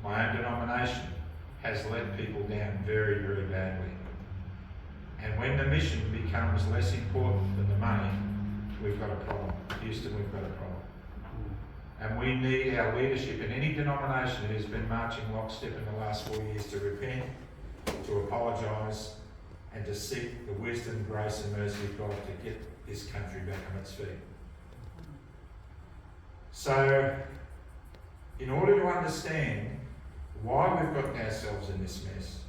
my own denomination, has let people down very, very badly. And when the mission becomes less important than the money, we've got a problem. Houston, we've got a problem. And we need our leadership in any denomination that has been marching lockstep in the last 4 years to repent, to apologise, and to seek the wisdom, grace and mercy of God to get this country back on its feet. So, in order to understand why we've gotten ourselves in this mess,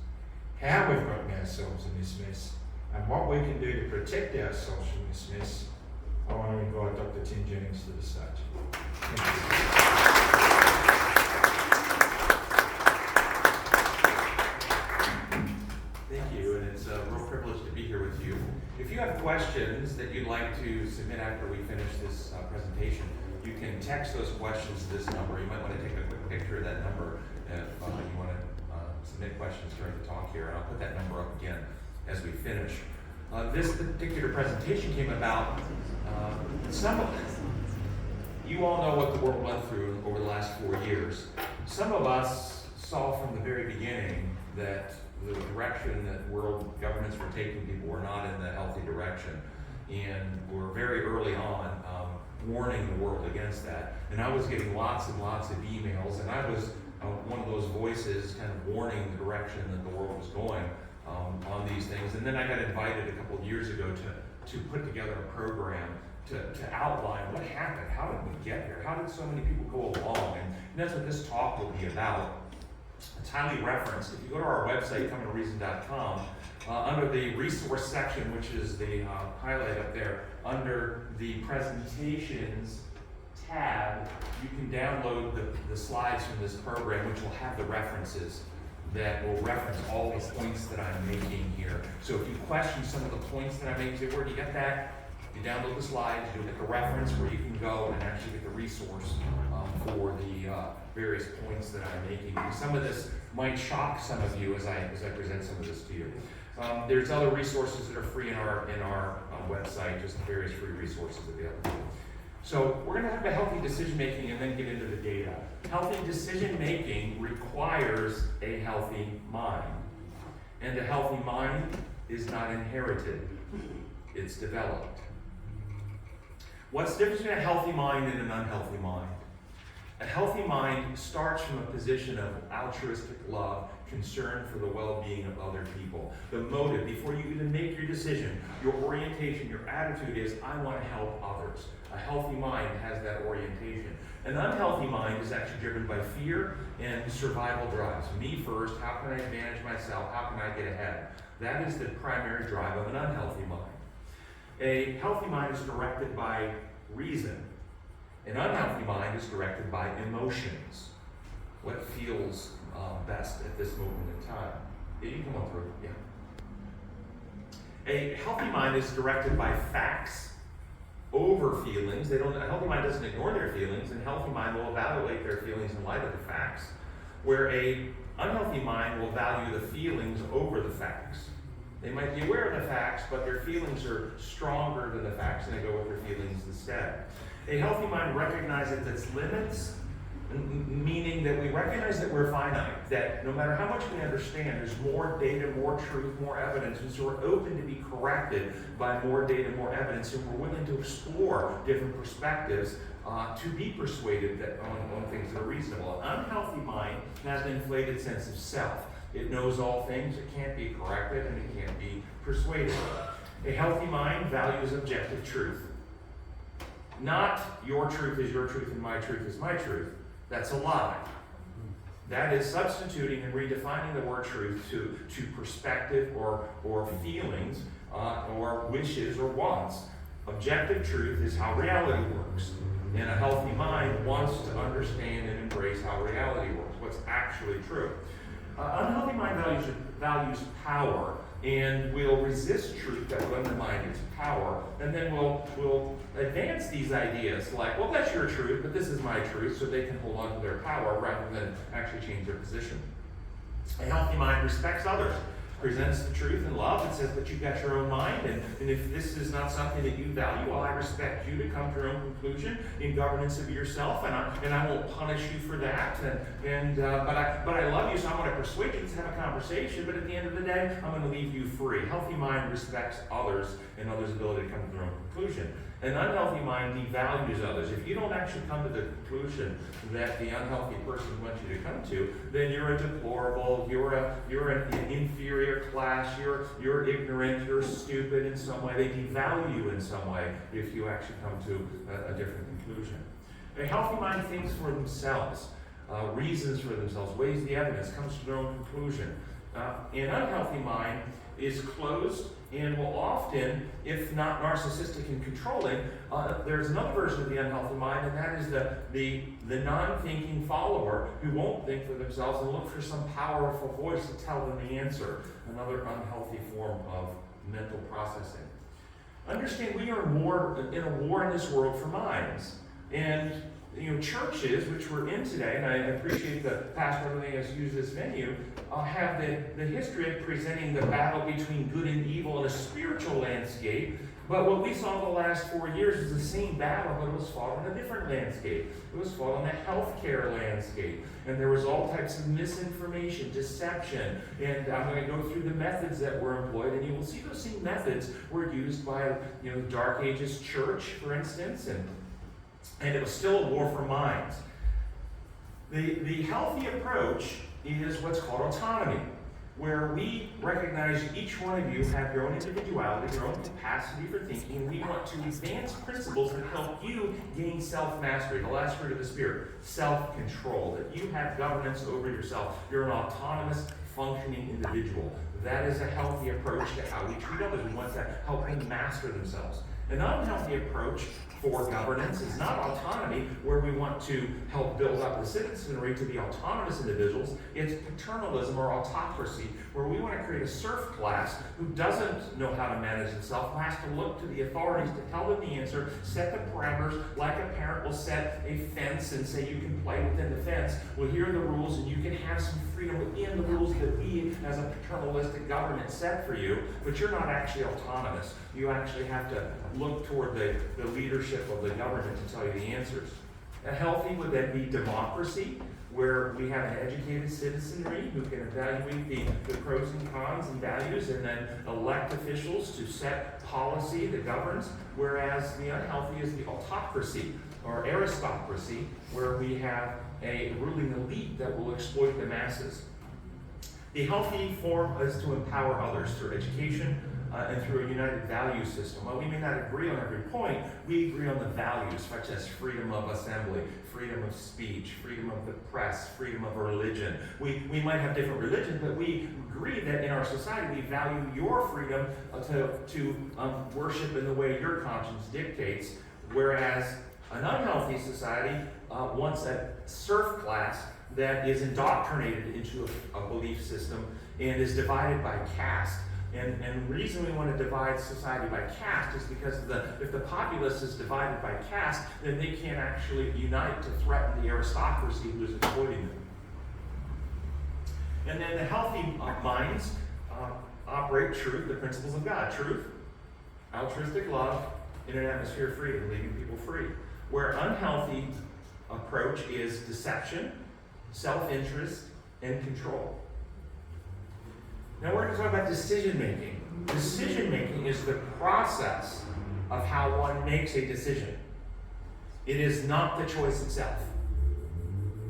how we've gotten ourselves in this mess, and what we can do to protect ourselves from this mess, I want to invite Dr Tiim Jennings to the stage. Thank you, and it's a real privilege to be here with you. If you have questions that you'd like to submit after we finish this presentation, you can text those questions to this number. You might want to take a quick picture of that number if you want to submit questions during the talk here, and I'll put that number up again as we finish. This particular presentation came about, you all know what the world went through over the last 4 years. Some of us saw from the very beginning that the direction that world governments were taking people were not in the healthy direction. And we're very early on warning the world against that. And I was getting lots and lots of emails, and I was one of those voices kind of warning the direction that the world was going on these things. And then I got invited a couple of years ago to put together a program to outline what happened, how did we get here, how did so many people go along, and that's what this talk will be about. It's highly referenced. If you go to our website, comingtoreason.com, under the resource section, which is the highlight up there, under the presentations tab, you can download the slides from this program, which will have the references that will reference all these points that I'm making here. So if you question some of the points that I'm making, say, where do you get that? You download the slides, you'll get the reference where you can go and actually get the resource for the various points that I'm making. Some of this might shock some of you as I present some of this to you. There's other resources that are free in our website, just various free resources available. So we're going to have a healthy decision making and then get into the data. Healthy decision making requires a healthy mind. And a healthy mind is not inherited, it's developed. What's the difference between a healthy mind and an unhealthy mind? A healthy mind starts from a position of altruistic love, concern for the well-being of other people. The motive, before you even make your decision, your orientation, your attitude is, I want to help others. A healthy mind has that orientation. An unhealthy mind is actually driven by fear and survival drives. Me first, how can I advantage myself? How can I get ahead? That is the primary drive of an unhealthy mind. A healthy mind is directed by reason. An unhealthy mind is directed by emotions. What feels best at this moment in time? Yeah, you can come on through. Yeah. A healthy mind is directed by facts over feelings. A healthy mind doesn't ignore their feelings, and a healthy mind will evaluate their feelings in light of the facts, where a unhealthy mind will value the feelings over the facts. They might be aware of the facts, but their feelings are stronger than the facts, and they go with their feelings instead. A healthy mind recognizes its limits, meaning that we recognize that we're finite, that no matter how much we understand, there's more data, more truth, more evidence, and so we're open to be corrected by more data, more evidence, and we're willing to explore different perspectives to be persuaded that on things that are reasonable. An unhealthy mind has an inflated sense of self. It knows all things, it can't be corrected, and it can't be persuaded. A healthy mind values objective truth. Not your truth is your truth and my truth is my truth. That's a lie. That is substituting and redefining the word truth to perspective or feelings or wishes or wants. Objective truth is how reality works. And a healthy mind wants to understand and embrace how reality works, what's actually true. Unhealthy mind values power and will resist truth that will undermine its power, and then will advance these ideas like, well, that's your truth, but this is my truth, so they can hold on to their power rather than actually change their position. A healthy mind respects others. presents the truth in love and says, but you've got your own mind, and if this is not something that you value, well, I respect you to come to your own conclusion in governance of yourself, and I won't punish you for that. But I love you, so I'm going to persuade you to have a conversation. But at the end of the day, I'm going to leave you free. Healthy mind respects others and others' ability to come to their own conclusion. An unhealthy mind devalues others. If you don't actually come to the conclusion that the unhealthy person wants you to come to, then you're a deplorable, you're an inferior class, you're ignorant, you're stupid in some way. They devalue you in some way if you actually come to a different conclusion. A healthy mind thinks for themselves, reasons for themselves, weighs the evidence, comes to their own conclusion. An unhealthy mind is closed and will often, if not narcissistic and controlling, there's another version of the unhealthy mind, and that is the non-thinking follower who won't think for themselves and look for some powerful voice to tell them the answer. Another unhealthy form of mental processing. Understand, we are in a war in this world for minds. And churches, which we're in today, and I appreciate the pastor everything has used this venue, have the history of presenting the battle between good and evil in a spiritual landscape. But what we saw the last 4 years was the same battle, but it was fought on a different landscape. It was fought on the healthcare landscape. And there was all types of misinformation, deception, and I'm going to go through the methods that were employed, and you will see those same methods were used by the Dark Ages church, for instance, and it was still a war for minds. The healthy approach is what's called autonomy, where we recognize each one of you have your own individuality, your own capacity for thinking, and we want to advance principles that help you gain self-mastery, the last fruit of the Spirit, self-control, that you have governance over yourself. You're an autonomous, functioning individual. That is a healthy approach to how we treat others. We want to help them master themselves. An unhealthy approach for governance is not autonomy, where we want to help build up the citizenry to be autonomous individuals. It's paternalism or autocracy, where we want to create a serf class who doesn't know how to manage itself, who has to look to the authorities to tell them the answer, set the parameters, like a parent will set a fence and say you can play within the fence. Well, here are the rules, and you can have some freedom within the rules that we, as a paternalistic government, set for you, but you're not actually autonomous. You actually have to look toward the leadership of the government to tell you the answers. A healthy would then be democracy, where we have an educated citizenry who can evaluate the pros and cons and values and then elect officials to set policy that governs, whereas the unhealthy is the autocracy or aristocracy, where we have a ruling elite that will exploit the masses. The healthy form is to empower others through education, and through a united value system. While we may not agree on every point, we agree on the values, such as freedom of assembly, freedom of speech, freedom of the press, freedom of religion. We might have different religions, but we agree that in our society we value your freedom to worship in the way your conscience dictates, whereas an unhealthy society wants a serf class that is indoctrinated into a belief system and is divided by caste. And the reason we want to divide society by caste is because if the populace is divided by caste, then they can't actually unite to threaten the aristocracy who is exploiting them. And then the healthy minds operate truth, the principles of God. Truth, altruistic love, in an atmosphere of freedom, leaving people free. Where unhealthy approach is deception, self-interest, and control. Now we're going to talk about decision-making. Decision-making is the process of how one makes a decision. It is not the choice itself.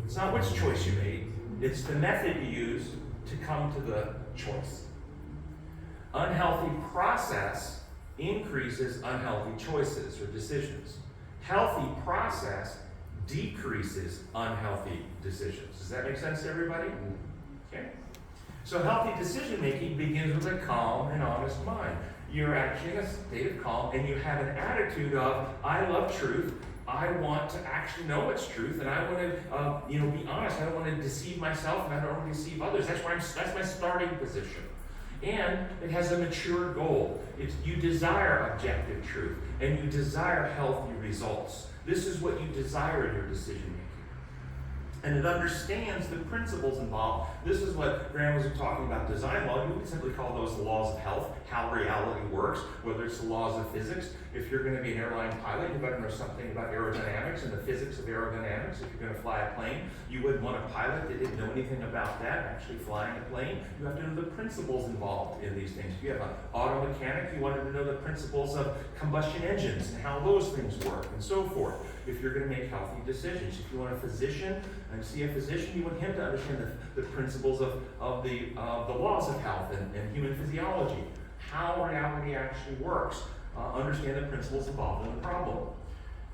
It's not which choice you made. It's the method you use to come to the choice. Unhealthy process increases unhealthy choices or decisions. Healthy process decreases unhealthy decisions. Does that make sense to everybody? Okay. So healthy decision-making begins with a calm and honest mind. You're actually in a state of calm, and you have an attitude of, I love truth, I want to actually know it's truth, and I want to be honest. I don't want to deceive myself, and I don't want to deceive others. That's my starting position. And it has a mature goal. You desire objective truth, and you desire healthy results. This is what you desire in your decision-making. and it understands the principles involved. This is what Graham was talking about, design law. You would simply call those the laws of health, how reality works, whether it's the laws of physics. If you're going to be an airline pilot, you better know something about aerodynamics and the physics of aerodynamics. If you're going to fly a plane, you wouldn't want a pilot that didn't know anything about that, actually flying a plane. You have to know the principles involved in these things. If you have an auto mechanic, you wanted to know the principles of combustion engines and how those things work and so forth. If you're going to make healthy decisions. If you want a physician and see a physician, you want him to understand the principles of the laws of health and human physiology, how reality actually works, understand the principles involved in the problem.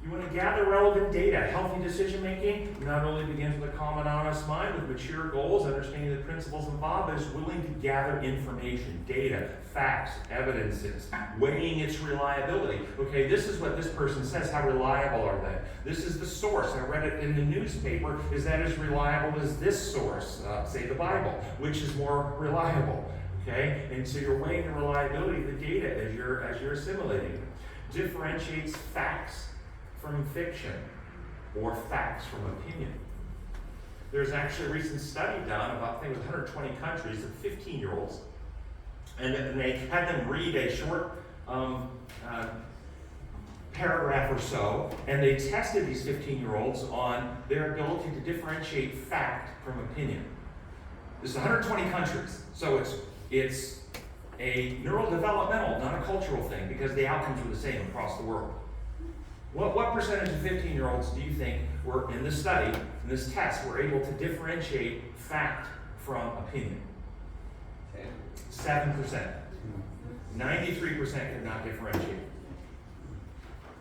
You want to gather relevant data. Healthy decision making not only begins with a calm and honest mind, with mature goals, understanding the principles involved, but is willing to gather information, data, facts, evidences, weighing its reliability. Okay, this is what this person says. How reliable are they? This is the source. I read it in the newspaper. Is that as reliable as this source, say the Bible? Which is more reliable? Okay, and so you're weighing the reliability of the data as you're assimilating it. Differentiates facts from fiction, or facts from opinion. There's actually a recent study done about, I think it was 120 countries of 15-year-olds, and they had them read a short paragraph or so, and they tested these 15-year-olds on their ability to differentiate fact from opinion. This is 120 countries, so it's a neurodevelopmental, not a cultural thing, because the outcomes were the same across the world. What percentage of 15-year-olds do you think were in this study, in this test, were able to differentiate fact from opinion? 7%. 93% could not differentiate.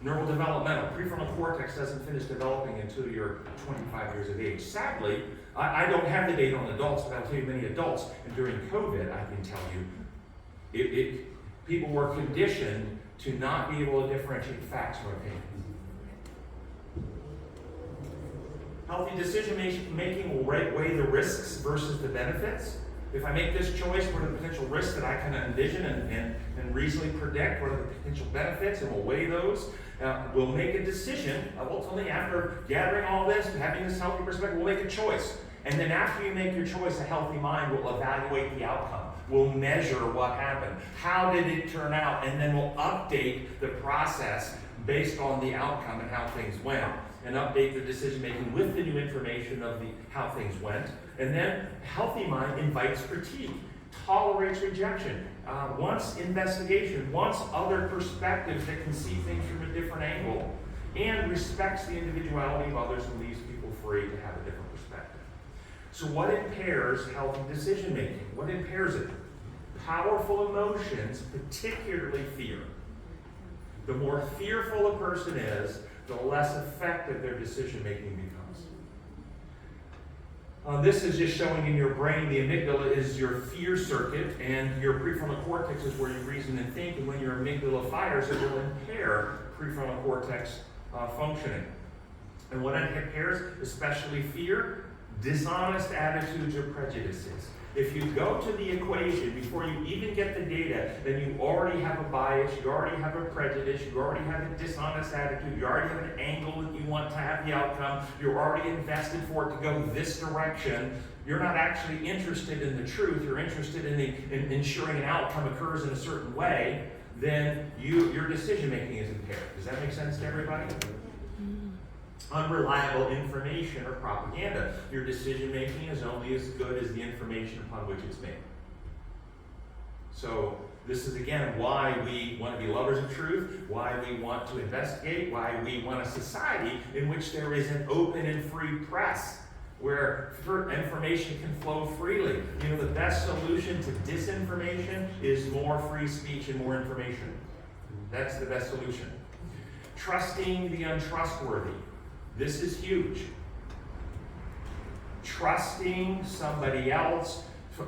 Neurodevelopmental, prefrontal cortex doesn't finish developing until you're 25 years of age. Sadly, I don't have the data on adults, but I'll tell you many adults, and during COVID, I can tell you, people were conditioned to not be able to differentiate facts from opinion. Healthy decision making will weigh the risks versus the benefits. If I make this choice, what are the potential risks that I can envision and reasonably predict? What are the potential benefits? And we'll weigh those. We'll make a decision. Ultimately, after gathering all this and having this healthy perspective, we'll make a choice. And then after you make your choice, a healthy mind will evaluate the outcome. We'll measure what happened. How did it turn out? And then we'll update the process based on the outcome and how things went. And update the decision making with the new information of how things went. And then healthy mind invites critique, tolerates rejection, wants investigation, wants other perspectives that can see things from a different angle, and respects the individuality of others and leaves people free to have a different perspective. So what impairs healthy decision making? What impairs it? Powerful emotions, particularly fear. The more fearful a person is, the less effective their decision making becomes. This is just showing in your brain, the amygdala is your fear circuit, and your prefrontal cortex is where you reason and think, and when your amygdala fires, it will impair prefrontal cortex functioning. And what it impairs, especially fear, dishonest attitudes or prejudices. If you go to the equation before you even get the data, then you already have a bias, you already have a prejudice, you already have a dishonest attitude, you already have an angle that you want to have the outcome, you're already invested for it to go this direction. You're not actually interested in the truth, you're interested in ensuring an outcome occurs in a certain way, then your decision making is impaired. Does that make sense to everybody? Unreliable information or propaganda. Your decision making is only as good as the information upon which it's made. So this is again why we want to be lovers of truth, why we want to investigate, why we want a society in which there is an open and free press, where information can flow freely. You know, the best solution to disinformation is more free speech and more information. That's the best solution. Trusting the untrustworthy. This is huge. Trusting somebody else.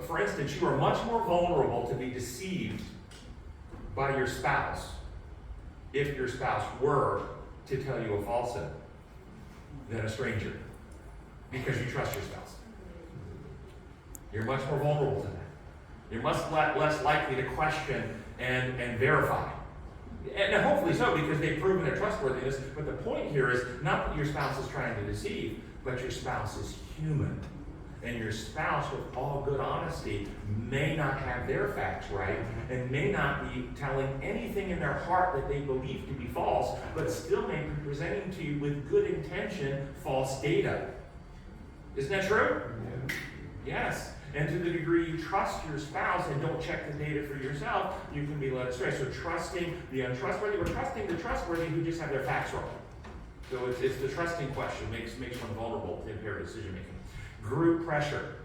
For instance, you are much more vulnerable to be deceived by your spouse if your spouse were to tell you a falsehood than a stranger, because you trust your spouse. You're much more vulnerable to that. You're much less likely to question and verify. And hopefully so, because they've proven their trustworthiness. But the point here is not that your spouse is trying to deceive. but your spouse is human. And your spouse, with all good honesty, may not have their facts right and may not be telling anything in their heart that they believe to be false, but still may be presenting to you with good intention false data. Isn't that true? Yeah. Yes. And to the degree you trust your spouse and don't check the data for yourself, you can be led astray. So trusting the untrustworthy or trusting the trustworthy who just have their facts wrong. So it's the trusting question makes one vulnerable to impaired decision making. Group pressure.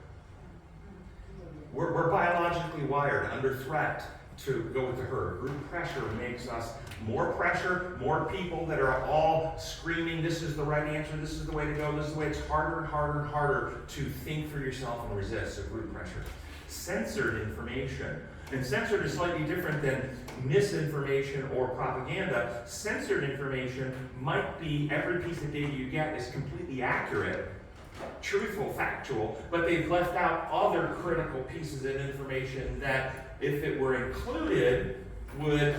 We're biologically wired under threat to go with the herd. Group pressure makes us more pressure, more people that are all screaming, this is the right answer, this is the way to go, this is the way. It's harder and harder and harder to think for yourself and resist. So group pressure. Censored information. And censored is slightly different than misinformation or propaganda. Censored information might be every piece of data you get is completely accurate, truthful, factual, but they've left out other critical pieces of information that, if it were included, would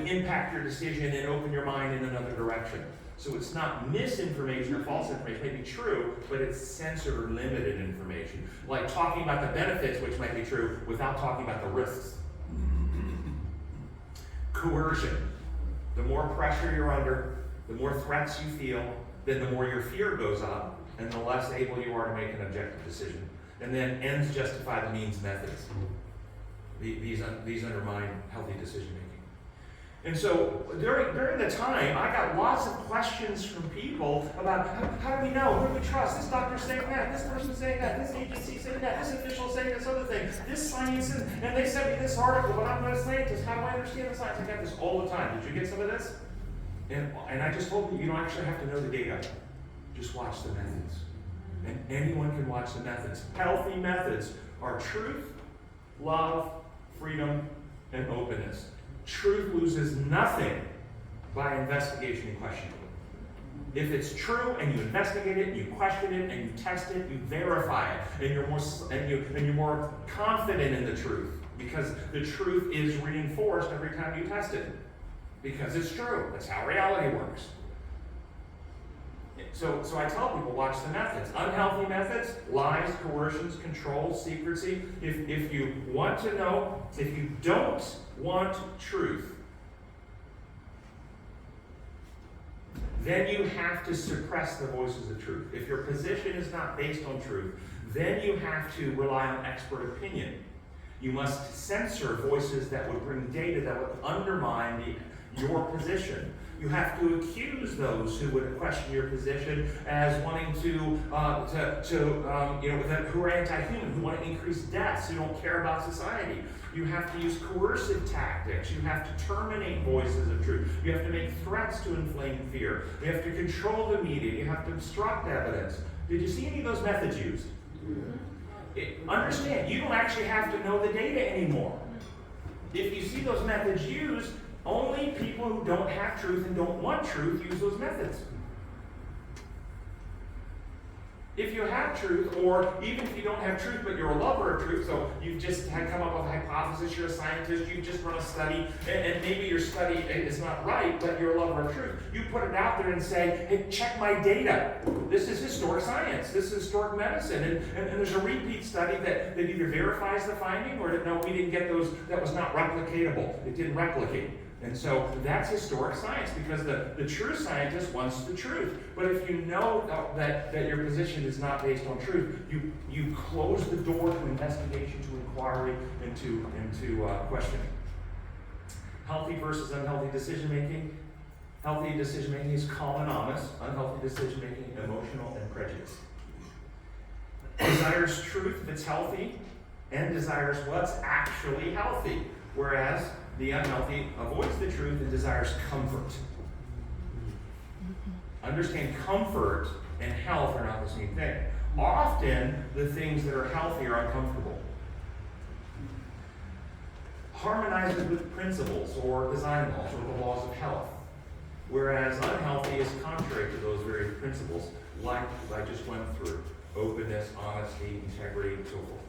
impact your decision and open your mind in another direction. So it's not misinformation or false information. It may be true, but it's censored or limited information. Like talking about the benefits, which might be true, without talking about the risks. Coercion. The more pressure you're under, the more threats you feel, then the more your fear goes up, and the less able you are to make an objective decision. And then ends justify the means methods. These undermine healthy decision making. And so during the time, I got lots of questions from people about how do we know, who do we trust? This doctor's saying that, this person's saying that, this agency saying that, this official's saying this other thing, this science, and they sent me this article, but I'm not a scientist. How do I understand the science? I got this all the time. Did you get some of this? And I just hope that you don't actually have to know the data. Just watch the methods. And anyone can watch the methods. Healthy methods are truth, love, freedom, and openness. Truth loses nothing by investigation and questioning. If it's true and you investigate it, and you question it, and you test it, you verify it, and you're more confident in the truth, because the truth is reinforced every time you test it. Because it's true. That's how reality works. So I tell people, watch the methods. Unhealthy methods, lies, coercions, control, secrecy. If you want to know, if you don't want truth, then you have to suppress the voices of truth. If your position is not based on truth, then you have to rely on expert opinion. You must censor voices that would bring data that would undermine your position. You have to accuse those who would question your position as wanting who are anti-human, who want to increase deaths, who don't care about society. You have to use coercive tactics. You have to terminate voices of truth. You have to make threats to inflame fear. You have to control the media. You have to obstruct evidence. Did you see any of those methods used? Understand, you don't actually have to know the data anymore. If you see those methods used, only people who don't have truth and don't want truth use those methods. If you have truth, or even if you don't have truth but you're a lover of truth, so you've just come up with a hypothesis, you're a scientist, you've just run a study, and maybe your study is not right, but you're a lover of truth. You put it out there and say, hey, check my data. This is historic science. This is historic medicine. And there's a repeat study that either verifies the finding or that, no, we didn't get those, that was not replicatable. It didn't replicate. And so that's historic science, because the true scientist wants the truth. But if you know that your position is not based on truth, you close the door to investigation, to inquiry, and to questioning. Healthy versus unhealthy decision making. Healthy decision making is calm and honest. Unhealthy decision making, emotional and prejudiced. Desires truth if it's healthy, and desires what's actually healthy. Whereas the unhealthy avoids the truth and desires comfort. Understand, comfort and health are not the same thing. Often, the things that are healthy are uncomfortable. Harmonizes with principles or design laws or the laws of health. Whereas unhealthy is contrary to those very principles, like I just went through: openness, honesty, integrity, and so forth.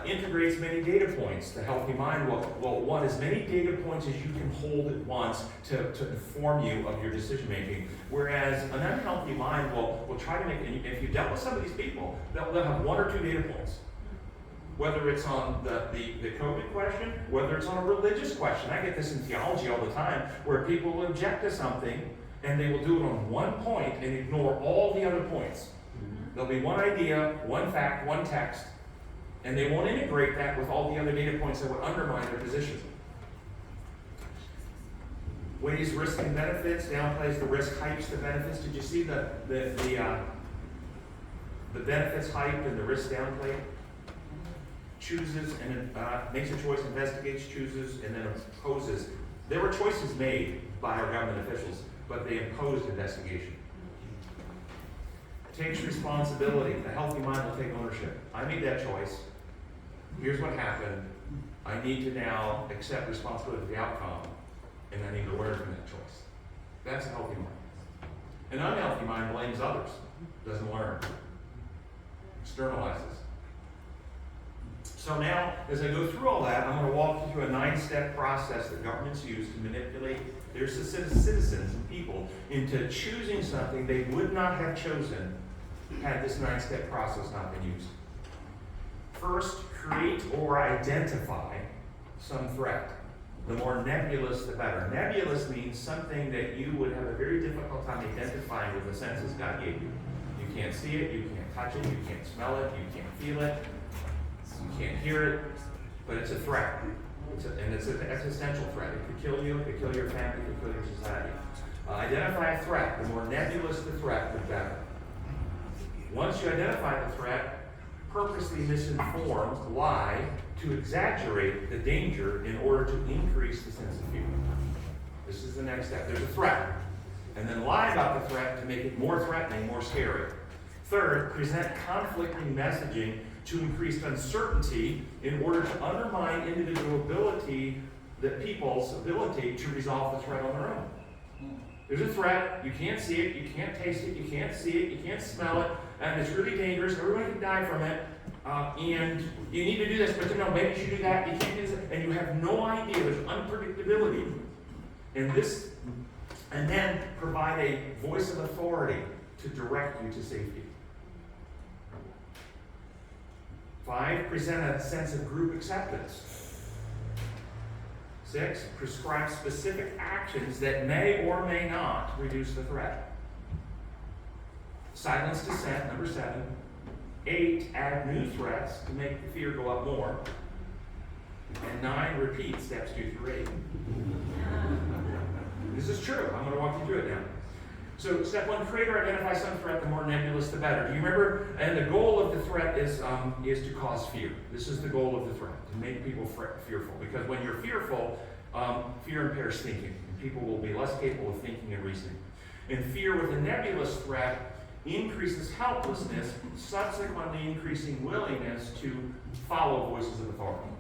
Integrates many data points. The healthy mind will want as many data points as you can hold at once to inform you of your decision making. Whereas an unhealthy mind will try to make, and if you dealt with some of these people, they'll have 1 or 2 data points. Whether it's on the COVID question, whether it's on a religious question. I get this in theology all the time, where people will object to something, and they will do it on 1 point and ignore all the other points. There'll be 1 idea, 1 fact, 1 text, and they won't integrate that with all the other data points that would undermine their position. Weighs risk and benefits, downplays the risk, hypes the benefits. Did you see the benefits hyped and the risk downplayed? Chooses and makes a choice, investigates, chooses, and then opposes. There were choices made by our government officials, but they imposed investigation. Takes responsibility. The healthy mind will take ownership. I made that choice. Here's what happened. I need to now accept responsibility for the outcome, and I need to learn from that choice. That's a healthy mind. An unhealthy mind blames others, doesn't learn, externalizes. So now, as I go through all that, I'm going to walk you through a 9-step process that governments use to manipulate their citizens and people into choosing something they would not have chosen had this 9-step process not been used. First, create or identify some threat. The more nebulous, the better. Nebulous means something that you would have a very difficult time identifying with the senses God gave you. You can't see it, you can't touch it, you can't smell it, you can't feel it, you can't hear it, but it's a threat. And it's an existential threat. It could kill you, it could kill your family, it could kill your society. Identify a threat. The more nebulous the threat, the better. Once you identify the threat, purposely misinform, lie, to exaggerate the danger in order to increase the sense of fear. This is the next step. There's a threat. And then lie about the threat to make it more threatening, more scary. Third, present conflicting messaging to increase uncertainty in order to undermine people's ability to resolve the threat on their own. There's a threat, you can't see it, you can't taste it, you can't see it, you can't smell it, and it's really dangerous, everyone can die from it, and you need to do this, but maybe you should do that, you can't do this, and you have no idea, there's unpredictability. And then provide a voice of authority to direct you to safety. 5, present a sense of group acceptance. 6, prescribe specific actions that may or may not reduce the threat. Silence dissent, number 7. 8, add new threats to make the fear go up more. And 9, repeat steps 2 through 8. This is true. I'm going to walk you through it now. So step 1, create or identify some threat. The more nebulous, the better. Do you remember? And the goal of the threat is to cause fear. This is the goal of the threat, to make people fearful. Because when you're fearful, fear impairs thinking. And people will be less capable of thinking and reasoning. And fear with a nebulous threat increases helplessness, subsequently increasing willingness to follow voices of authority.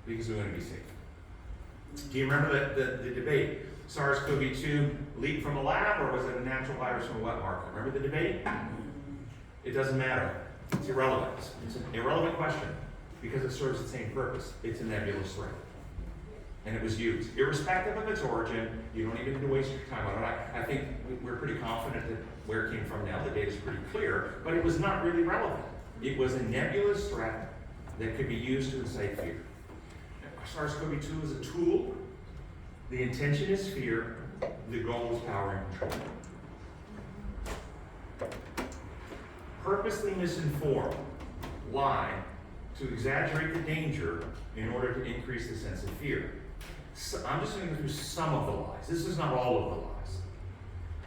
Because we want to be safe. Do you remember the debate? SARS-CoV-2 leaked from a lab, or was it a natural virus from a wet market? Remember the debate? It doesn't matter. It's irrelevant. It's an irrelevant question because it serves the same purpose. It's a nebulous threat. And it was used. Irrespective of its origin, you don't even need to waste your time on it. I think we're pretty confident that where it came from now, the data is pretty clear, but it was not really relevant. It was a nebulous threat that could be used to incite fear. SARS-CoV-2 is a tool. The intention is fear. The goal is power and control. Purposely misinform, lie, to exaggerate the danger in order to increase the sense of fear. So I'm just going to go through some of the lies. This is not all of the lies.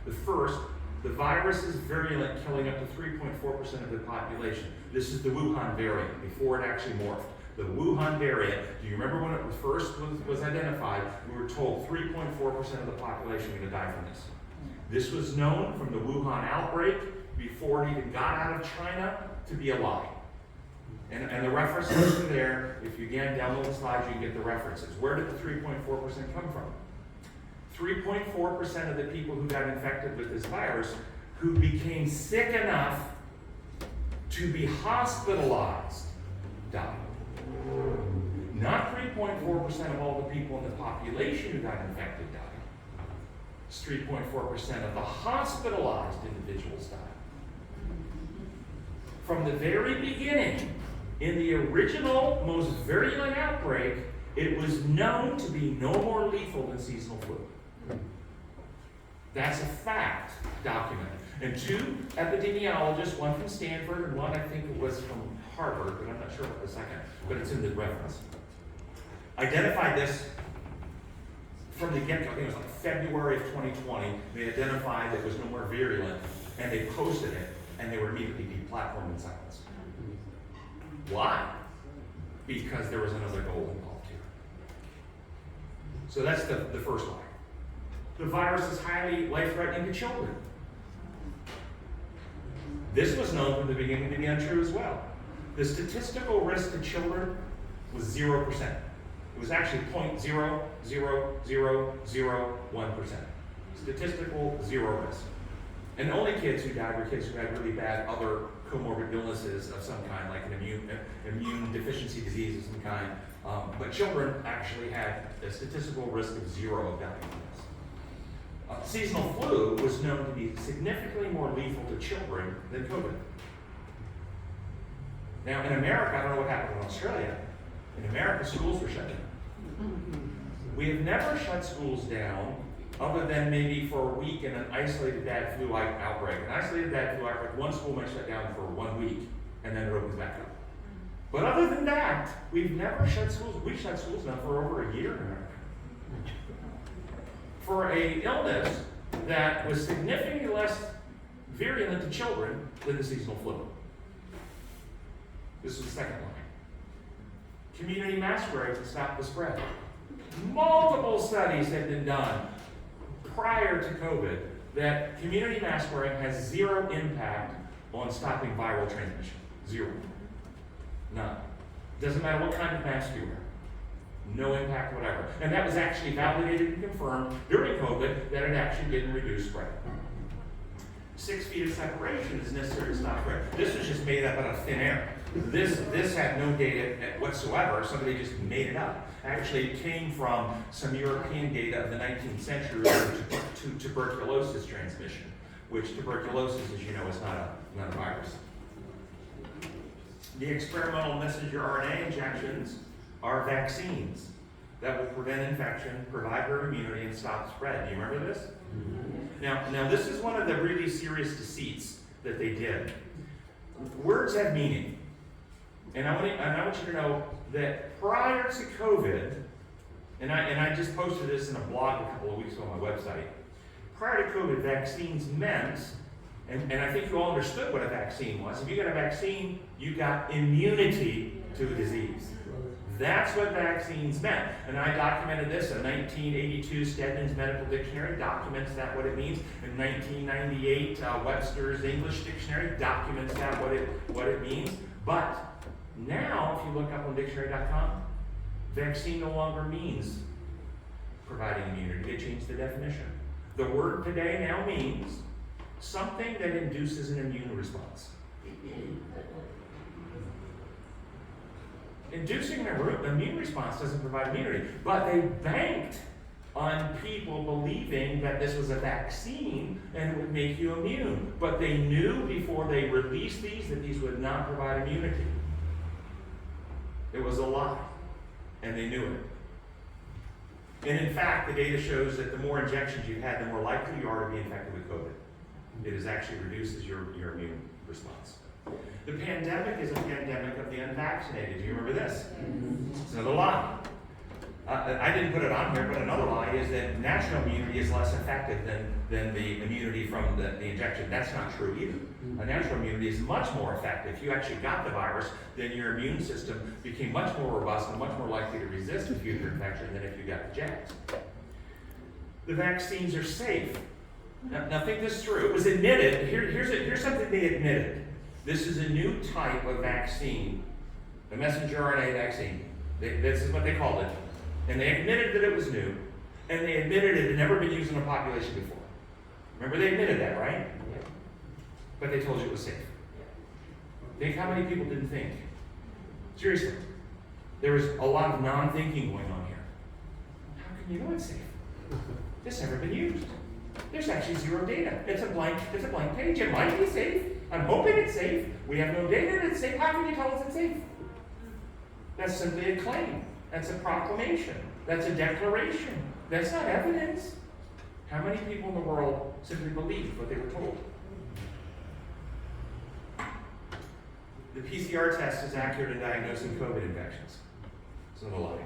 The first, the virus is virulent, killing up to 3.4% of the population. This is the Wuhan variant, before it actually morphed. The Wuhan variant, do you remember when it first was identified? We were told 3.4% of the population are going to die from this. This was known from the Wuhan outbreak before it even got out of China to be a lie. And the references are there. If you again download the slides, you can get the references. Where did the 3.4% come from? 3.4% of the people who got infected with this virus who became sick enough to be hospitalized died. 4% of all the people in the population who got infected died. It's 3.4% of the hospitalized individuals died. From the very beginning, in the original, most virulent outbreak, it was known to be no more lethal than seasonal flu. That's a fact documented. And two epidemiologists, one from Stanford and one I think it was from Harvard, but I'm not sure about the second, but it's in the reference, identified this from the get-go. I think it was like February of 2020. They identified that it was no more virulent, and they posted it, and they were immediately deplatformed and silenced. Why? Because there was another goal involved here. So that's the first lie. The virus is highly life-threatening to children. This was known from the beginning to be untrue as well. The statistical risk to children was 0%. It was actually 0.00001%. Statistical zero risk. And the only kids who died were kids who had really bad other comorbid illnesses of some kind, like an immune deficiency disease of some kind. But children actually had a statistical risk of 0 of dying from this. Seasonal flu was known to be significantly more lethal to children than COVID. Now, in America, I don't know what happened in Australia. In America, schools were shut down. We have never shut schools down other than maybe for a week in an isolated bad flu outbreak. An isolated bad flu outbreak, one school might shut down for 1 week, and then it opens back up. But other than that, we've never shut schools. We've shut schools now for over a year in America. For an illness that was significantly less virulent to children than the seasonal flu. This is the second line. Community masquerade to stop the spread. Multiple studies have been done prior to COVID that community masquerade has 0 impact on stopping viral transmission. 0. None. Doesn't matter what kind of mask you wear. No impact whatever. And that was actually validated and confirmed during COVID that it actually didn't reduce spread. 6 feet of separation is necessary to stop spread. This was just made up out of thin air. This had no data whatsoever. Somebody just made it up. Actually, it came from some European data of the 19th century to tuberculosis transmission, which tuberculosis, as you know, is not a virus. The experimental messenger RNA injections are vaccines that will prevent infection, provide herd immunity, and stop spread. Do you remember this? Mm-hmm. Now this is one of the really serious deceits that they did. Words have meaning. And I want you to know that prior to COVID, and I just posted this in a blog a couple of weeks ago on my website, prior to COVID, vaccines meant, and I think you all understood what a vaccine was. If you got a vaccine, you got immunity to a disease. That's what vaccines meant. And I documented this. A 1982 Stedman's Medical Dictionary documents that what it means. In 1998, Webster's English Dictionary documents that what it means. But now, if you look up on dictionary.com, vaccine no longer means providing immunity. They changed the definition. The word today now means something that induces an immune response. Inducing an immune response doesn't provide immunity, but they banked on people believing that this was a vaccine and it would make you immune. But they knew before they released these that these would not provide immunity. It was a lie, and they knew it. And in fact, the data shows that the more injections you had, the more likely you are to be infected with COVID. It actually reduces your immune response. The pandemic is a pandemic of the unvaccinated. Do you remember this? It's another lie. I didn't put it on here, but another lie is that natural immunity is less effective than the immunity from the injection. That's not true either. A natural immunity is much more effective. If you actually got the virus, then your immune system became much more robust and much more likely to resist a future infection than if you got the jabs. The vaccines are safe. Now think this through. It was admitted. Here's something they admitted. This is a new type of vaccine, a messenger RNA vaccine. This is what they called it. And they admitted that it was new, and they admitted it had never been used in a population before. Remember, they admitted that, right? Yeah. But they told you it was safe. Think how many people didn't think. Seriously. There was a lot of non-thinking going on here. You know it's safe. It's never been used. There's actually zero data. It's a blank page. It might be safe. I'm hoping it's safe. We have no data that it's safe. How can you tell us it's safe? That's simply a claim. That's a proclamation. That's a declaration. That's not evidence. How many people in the world simply believed what they were told? The PCR test is accurate in diagnosing COVID infections. It's not a lie.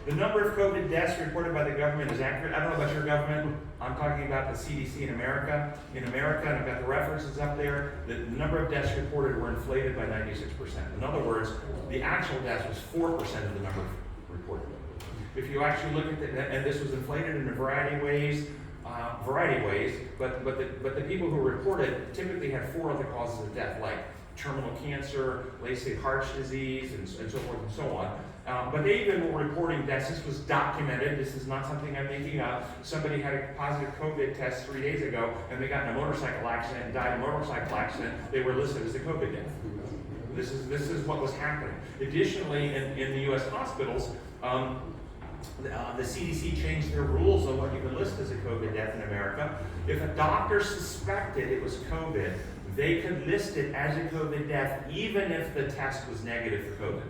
The number of COVID deaths reported by the government is accurate. I don't know about your government. I'm talking about the CDC in America. In America, and I've got the references up there, the number of deaths reported were inflated by 96%. In other words, the actual deaths was 4% of the number reported. If you actually look at and this was inflated in a variety of ways, but the people who reported typically had 4 other causes of death, like terminal cancer, late-stage heart disease, and so forth and so on. But they even were reporting deaths. This was documented. This is not something I'm making up. Somebody had a positive COVID test 3 days ago, and they got in a motorcycle accident and died in a motorcycle accident. They were listed as a COVID death. This is what was happening. Additionally, in the U.S. hospitals, the CDC changed their rules on what you could list as a COVID death in America. If a doctor suspected it was COVID, they could list it as a COVID death even if the test was negative for COVID.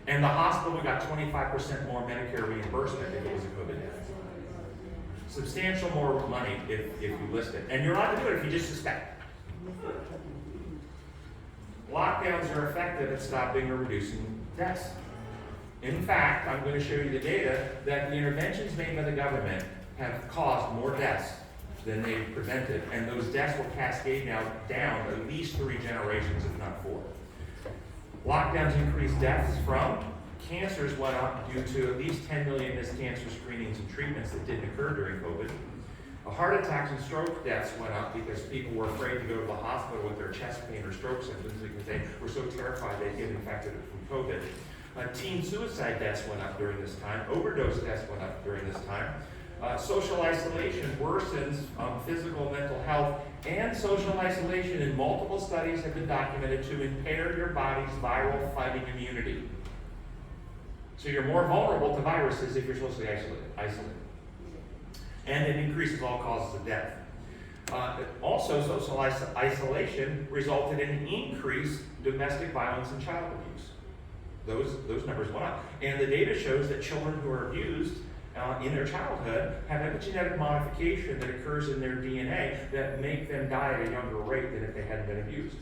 And the hospital got 25% more Medicare reimbursement if it was a COVID death. Substantial more money if you list it. And you're allowed to do it if you just suspect. Lockdowns are effective at stopping or reducing deaths. In fact, I'm going to show you the data that the interventions made by the government have caused more deaths than they prevented. And those deaths will cascade now down at least 3 generations, if not 4. Lockdowns increased deaths from cancers went up due to at least 10 million missed cancer screenings and treatments that didn't occur during COVID. Heart attacks and stroke deaths went up because people were afraid to go to the hospital with their chest pain or stroke symptoms because they were so terrified they'd get infected from COVID. Teen suicide deaths went up during this time. Overdose deaths went up during this time. Social isolation worsens physical and mental health, and social isolation in multiple studies have been documented to impair your body's viral fighting immunity. So you're more vulnerable to viruses if you're socially isolated. And it increases all causes of death. Also, social isolation resulted in increased domestic violence and child abuse. Those numbers went up. And the data shows that children who are abused in their childhood have epigenetic modification that occurs in their DNA that make them die at a younger rate than if they hadn't been abused.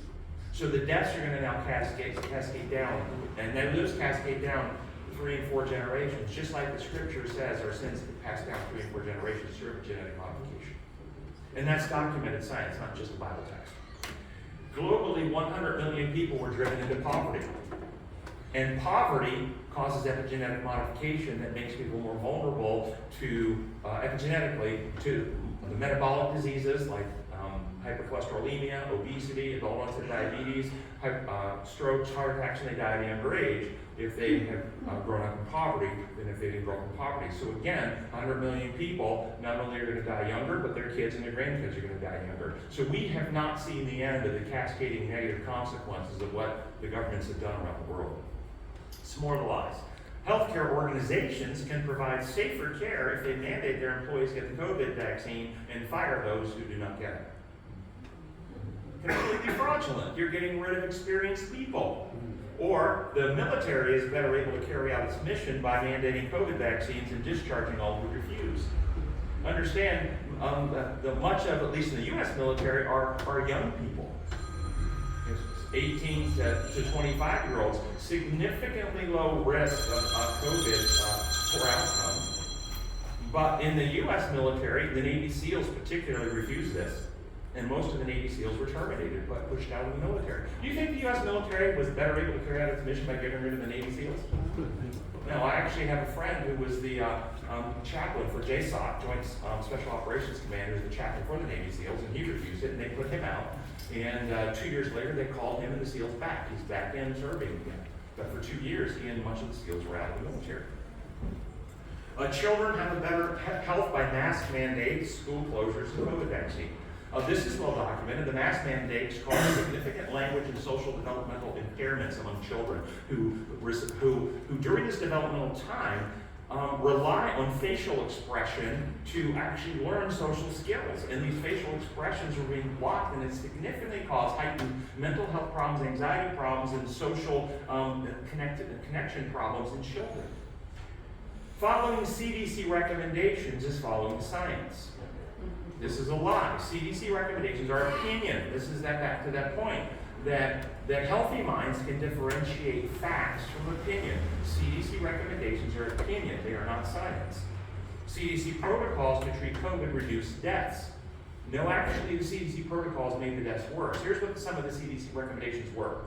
So the deaths are going to now cascade down, and then those cascade down 3 and 4 generations, just like the scripture says, our sins pass down 3 and 4 generations through epigenetic modification. And that's documented science, not just a Bible text. Globally, 100 million people were driven into poverty. And poverty causes epigenetic modification that makes people more vulnerable to, epigenetically, to the metabolic diseases like hypercholesterolemia, obesity, adult onset diabetes, strokes, heart attacks, and they die at a younger age if they have grown up in poverty than if they didn't grow up in poverty. So again, 100 million people not only are going to die younger, but their kids and their grandkids are going to die younger. So we have not seen the end of the cascading negative consequences of what the governments have done around the world. Some more of the lies. Healthcare organizations can provide safer care if they mandate their employees get the COVID vaccine and fire those who do not get it. Completely fraudulent. You're getting rid of experienced people. Or the military is better able to carry out its mission by mandating COVID vaccines and discharging all who refuse. Understand, much of, at least in the U.S. military, are young people. 18 to 25-year-olds, significantly low risk of COVID poor outcome. But in the U.S. military, the Navy SEALs particularly refused this. And most of the Navy SEALs were terminated, but pushed out of the military. Do you think the U.S. military was better able to carry out its mission by getting rid of the Navy SEAls? No, I actually have a friend who was the chaplain for JSOC, Joint Special Operations Commander, the chaplain for the Navy SEAls, and he refused it, and they put him out. And 2 years later, they called him and the SEALs back. He's back in serving again. But for 2 years, he and much of the SEALs were out of the military. Children have a better health by mask mandates, school closures, and COVID vaccine. This is well documented. The mask mandates cause significant language and social developmental impairments among children who during this developmental time rely on facial expression to actually learn social skills. And these facial expressions are being blocked, and it significantly causes heightened mental health problems, anxiety problems, and social connection problems in children. Following CDC recommendations is following science. This is a lie. CDC recommendations are opinion. This is back to that point that healthy minds can differentiate facts from opinion. CDC recommendations are opinion. They are not science. CDC protocols to treat COVID reduce deaths. No, actually, the CDC protocols made the deaths worse. Here's what some of the CDC recommendations were.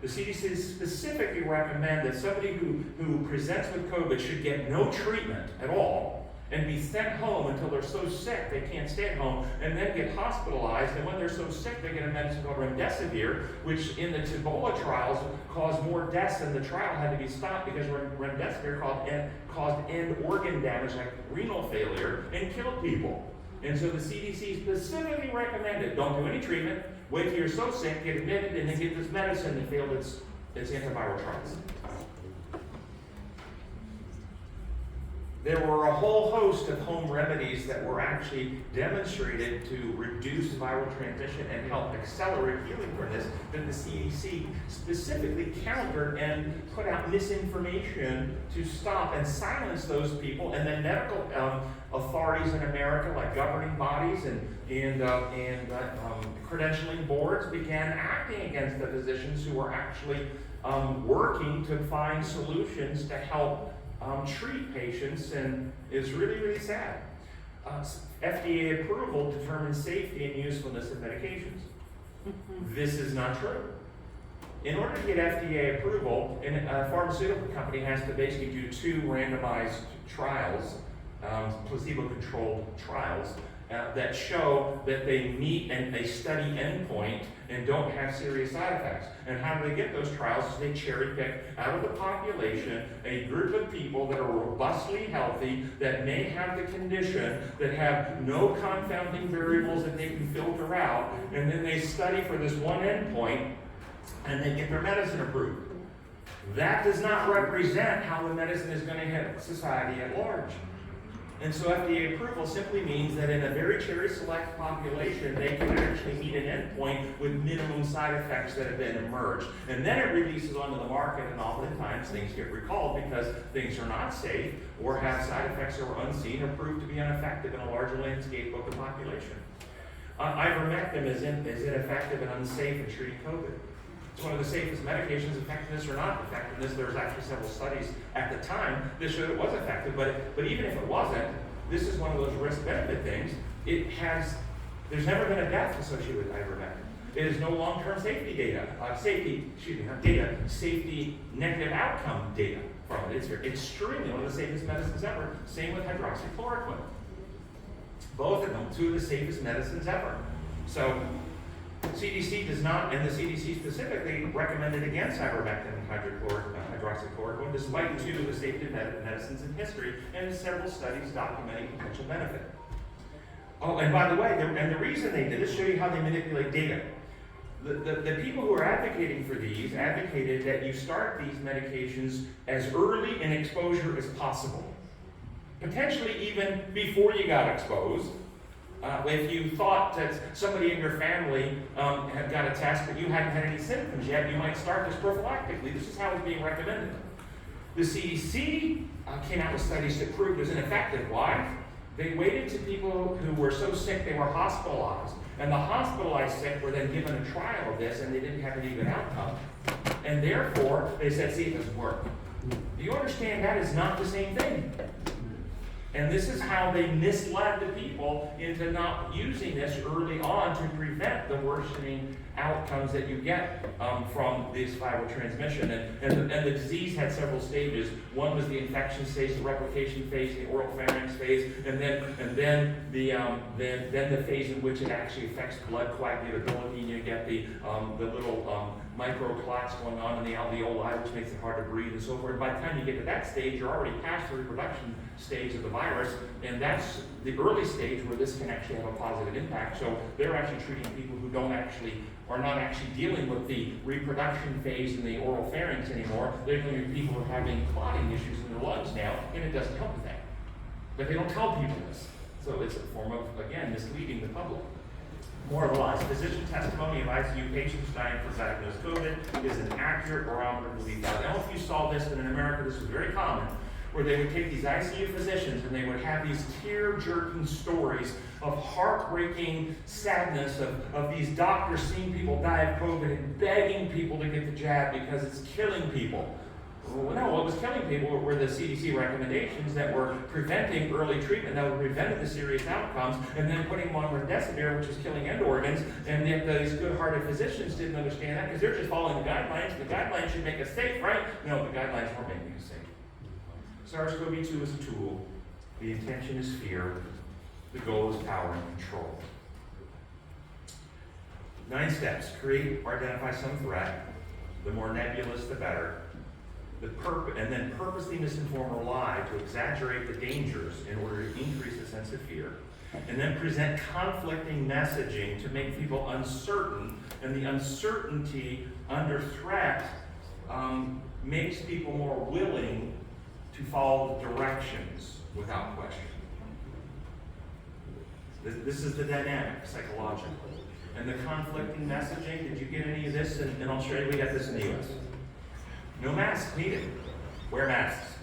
The CDC specifically recommend that somebody who presents with COVID should get no treatment at all and be sent home until they're so sick they can't stay at home, and then get hospitalized, and when they're so sick they get a medicine called remdesivir, which in the Ebola trials caused more deaths, and the trial had to be stopped because remdesivir caused end organ damage like renal failure and killed people. And so the CDC specifically recommended, don't do any treatment, wait till you're so sick, get admitted, and then get this medicine that failed its antiviral trials. There were a whole host of home remedies that were actually demonstrated to reduce viral transmission and help accelerate healing from this, that the CDC specifically countered and put out misinformation to stop and silence those people. And then medical authorities in America, like governing bodies and credentialing boards, began acting against the physicians who were actually working to find solutions to help treat patients, and is really, really sad. FDA approval determines safety and usefulness of medications. This is not true. In order to get FDA approval, a pharmaceutical company has to basically do 2 randomized trials, placebo-controlled trials, that show that they meet a study endpoint and don't have serious side effects. And how do they get those trials? Is they cherry pick out of the population a group of people that are robustly healthy, that may have the condition, that have no confounding variables that they can filter out, and then they study for this one endpoint, and they get their medicine approved. That does not represent how the medicine is going to hit society at large. And so FDA approval simply means that in a very cherry select population, they can actually meet an endpoint with minimum side effects that have been emerged. And then it releases onto the market, and oftentimes things get recalled because things are not safe or have side effects that were unseen or proved to be ineffective in a larger landscape of the population. Ivermectin is ineffective and unsafe in treating COVID. It's one of the safest medications. Effectiveness or not effectiveness, there was actually several studies at the time that showed it was effective, but even if it wasn't, this is one of those risk-benefit things. There's never been a death associated with ivermectin. It is no long-term safety data, safety negative outcome data from it. It's extremely one of the safest medicines ever. Same with hydroxychloroquine. Both of them, 2 of the safest medicines ever. So CDC does not, and the CDC specifically recommended against ivermectin and hydroxychloroquine, despite 2 of the safety medicines in history and several studies documenting potential benefit. Oh, and by the way, the reason they did this, show you how they manipulate data. The people who are advocating for these advocated that you start these medications as early in exposure as possible, potentially even before you got exposed. If you thought that somebody in your family had got a test but you hadn't had any symptoms yet, you might start this prophylactically. This is how it's being recommended. The CDC came out with studies that proved it was ineffective. Why? They waited to people who were so sick they were hospitalized. And the hospitalized sick were then given a trial of this, and they didn't have any good outcome. And therefore, they said, see, it doesn't work. Do you understand that is not the same thing? And this is how they misled the people into not using this early on to prevent the worsening outcomes that you get from this viral transmission. And the disease had several stages. One was the infection stage, the replication phase, the oral pharynx phase, and then the phase in which it actually affects blood coagulability, and you get the little microclots going on in the alveoli, which makes it hard to breathe and so forth. By the time you get to that stage, you're already past the reproduction stage of the virus, and that's the early stage where this can actually have a positive impact. So they're actually treating people who are not actually dealing with the reproduction phase in the oral pharynx anymore. They're dealing with people who are having clotting issues in their lungs now, and it doesn't help with that. But they don't tell people this. So it's a form of, again, misleading the public. Moralized. Physician testimony of ICU patients dying from diagnosed COVID is an accurate barometer to believe. I don't know if you saw this, but in America this was very common, where they would take these ICU physicians and they would have these tear-jerking stories of heartbreaking sadness of these doctors seeing people die of COVID and begging people to get the jab because it's killing people. Well, no, what was killing people were the CDC recommendations that were preventing early treatment, that were preventing the serious outcomes, and then putting them on remdesivir, which is killing end organs, and yet these good-hearted physicians didn't understand that because they're just following the guidelines. The guidelines should make us safe, right? No, the guidelines weren't making us safe. SARS-CoV-2 is a tool. The intention is fear. The goal is power and control. 9 steps. Create or identify some threat. The more nebulous, the better. And then purposely misinform or lie to exaggerate the dangers in order to increase the sense of fear. And then present conflicting messaging to make people uncertain, and the uncertainty under threat makes people more willing to follow the directions without question. This is the dynamic, psychologically. And the conflicting messaging, did you get any of this? In Australia, we got this in the US. No masks needed. Wear masks.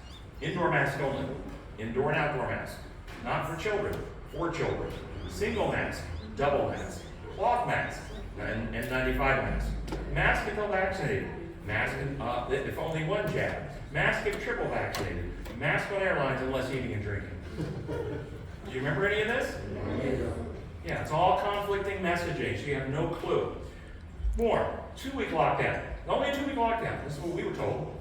Indoor masks only. Indoor and outdoor masks. Not for children, for children. Single mask, double mask. Cloth mask, and N95 mask. Mask until vaccinated. Mask if only one jab. Mask if triple vaccinated. Mask on airlines unless eating and drinking. Do you remember any of this? Yeah, it's all conflicting messaging, so you have no clue. More, 2-week lockdown. Only a 2-week lockdown. This is what we were told.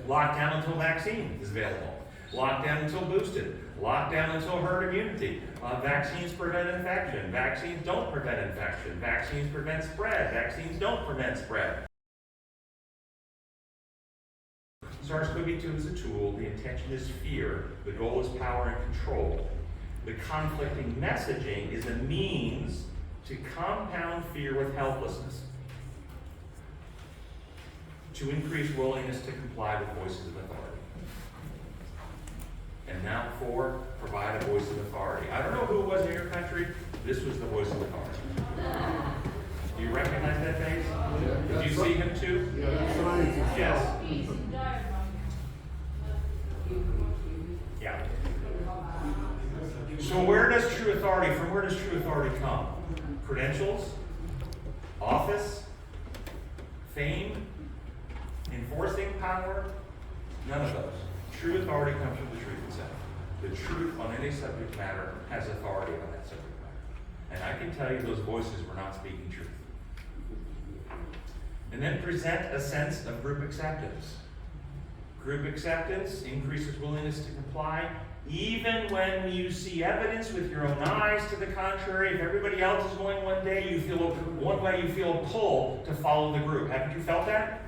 Lockdown until vaccine is available. Lockdown until boosted. Lockdown until herd immunity. Vaccines prevent infection. Vaccines don't prevent infection. Vaccines prevent spread. Vaccines don't prevent spread. SARS-CoV-2 is a tool. The intention is fear. The goal is power and control. The conflicting messaging is a means to compound fear with helplessness, to increase willingness to comply with voices of authority. And now 4, provide a voice of authority. I don't know who it was in your country. This was the voice of authority. Do you recognize that face? Did you see him too? Yes. Yeah. So from where does true authority come? Credentials? Office? Fame? Enforcing power? None of those. True authority comes from the truth itself. The truth on any subject matter has authority on that subject matter. And I can tell you those voices were not speaking truth. And then present a sense of group acceptance. Group acceptance increases willingness to comply, even when you see evidence with your own eyes to the contrary. If everybody else is going one way, you feel a pull to follow the group. Haven't you felt that?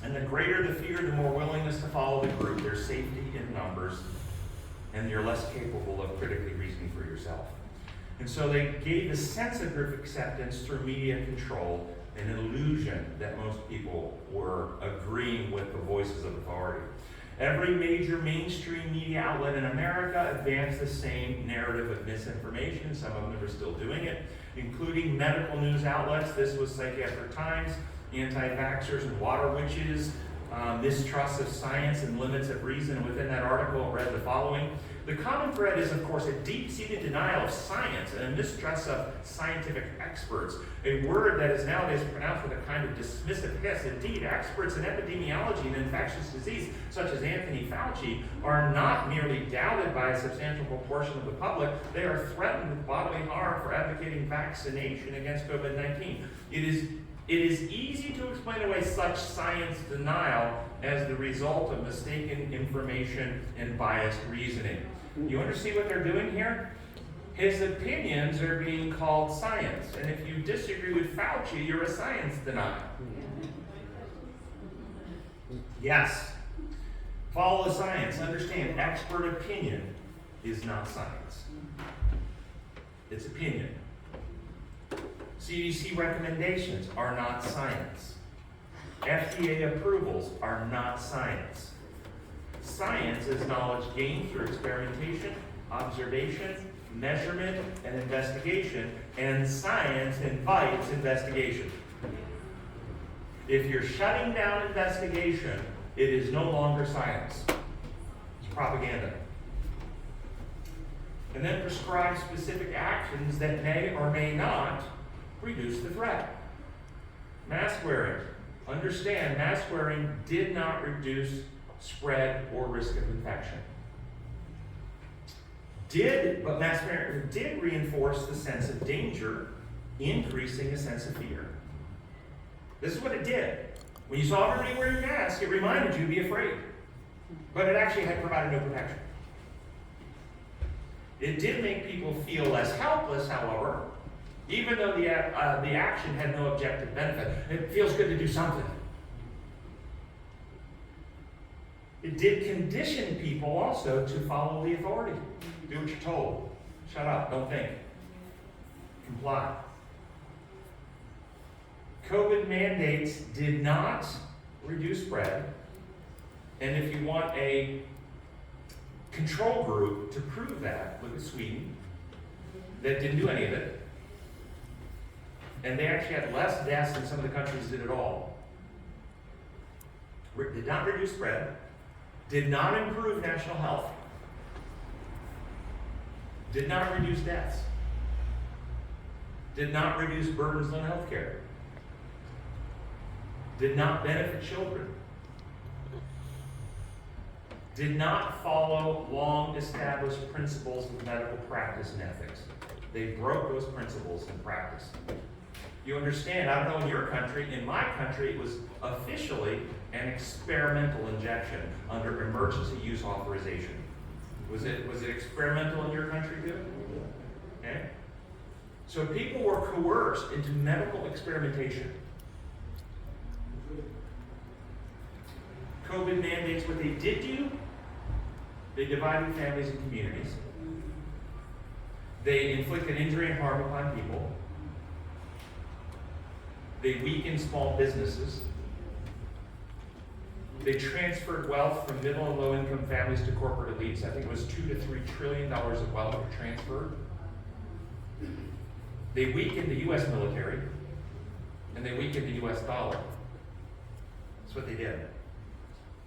And the greater the fear, the more willingness to follow the group. There's safety in numbers, and you're less capable of critically reasoning for yourself. And so they gave a sense of group acceptance through media control, an illusion that most people were agreeing with the voices of authority. Every major mainstream media outlet in America advanced the same narrative of misinformation. Some of them are still doing it, including medical news outlets. This was Psychiatric Times, anti-vaxxers and water witches, mistrust of science and limits of reason. And within that article, I read the following. The common thread is, of course, a deep-seated denial of science and a mistrust of scientific experts, a word that is nowadays pronounced with a kind of dismissive hiss. Indeed, experts in epidemiology and infectious disease, such as Anthony Fauci, are not merely doubted by a substantial proportion of the public, they are threatened with bodily harm for advocating vaccination against COVID-19. It is easy to explain away such science denial as the result of mistaken information and biased reasoning. You understand what they're doing here? His opinions are being called science. And if you disagree with Fauci, you're a science denier. Yes. Follow the science. Understand, expert opinion is not science. It's opinion. CDC recommendations are not science. FDA approvals are not science. Science is knowledge gained through experimentation, observation, measurement, and investigation, and science invites investigation. If you're shutting down investigation, it is no longer science. It's propaganda. And then prescribe specific actions that may or may not reduce the threat. Mask wearing. Understand, mask wearing did not reduce spread or risk of infection. But mask wearing did reinforce the sense of danger, increasing a sense of fear. This is what it did. When you saw everybody wearing masks, it reminded you to be afraid. But it actually had provided no protection. It did make people feel less helpless, however, even though the action had no objective benefit. It feels good to do something. It did condition people also to follow the authority. Do what you're told. Shut up, don't think. Comply. COVID mandates did not reduce spread. And if you want a control group to prove that, look at Sweden, that didn't do any of it. And they actually had less deaths than some of the countries did at all. Did not reduce spread, did not improve national health, did not reduce deaths, did not reduce burdens on health care, did not benefit children, did not follow long-established principles of medical practice and ethics. They broke those principles in practice. You understand, I don't know in your country, in my country it was officially an experimental injection under emergency use authorization. Was it experimental in your country too? Okay? So people were coerced into medical experimentation. COVID mandates, what they did do, they divided families and communities. They inflicted injury and harm upon people. They weakened small businesses. They transferred wealth from middle and low income families to corporate elites. I think it was $2 to $3 trillion of wealth were transferred. They weakened the U.S. military, and they weakened the U.S. dollar. That's what they did.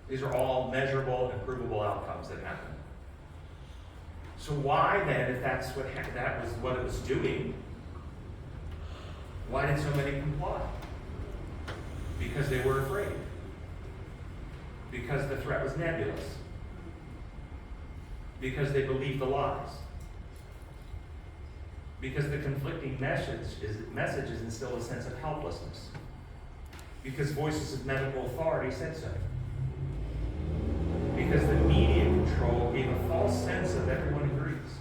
These are all measurable and provable outcomes that happened. So why then, if that was what it was doing, why did so many comply? Because they were afraid. Because the threat was nebulous. Because they believed the lies. Because the conflicting messages instill a sense of helplessness. Because voices of medical authority said so. Because the media control gave a false sense of everyone agrees.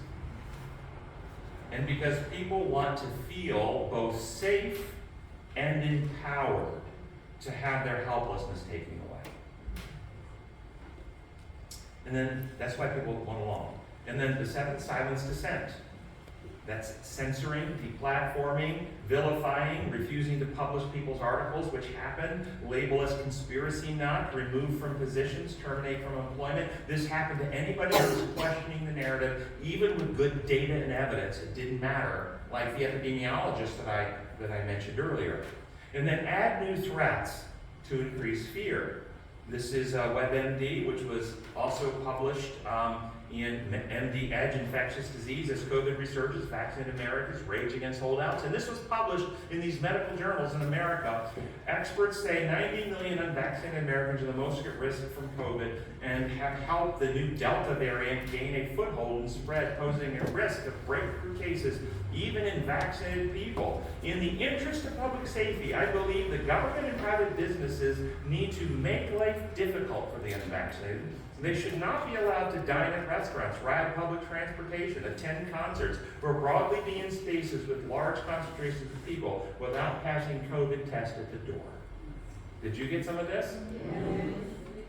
And because people want to feel both safe and empowered to have their helplessness taken away. And then that's why people went along. And then the seventh, silence dissent. That's censoring, deplatforming, vilifying, refusing to publish people's articles, which happen, label as conspiracy nut, remove from positions, terminate from employment. This happened to anybody who was questioning the narrative, even with good data and evidence. It didn't matter, like the epidemiologist that I mentioned earlier. And then add new threats to increase fear. This is WebMD, which was also published in MD Edge Infectious Disease as COVID resurges, Vaccine America's Rage Against Holdouts. And this was published in these medical journals in America. Experts say 90 million unvaccinated Americans are the most at risk from COVID and have helped the new Delta variant gain a foothold and spread, posing a risk of breakthrough cases even in vaccinated people. In the interest of public safety, I believe the government and private businesses need to make life difficult for the unvaccinated. They should not be allowed to dine at restaurants, ride public transportation, attend concerts, or broadly be in spaces with large concentrations of people without passing COVID test at the door. Did you get some of this?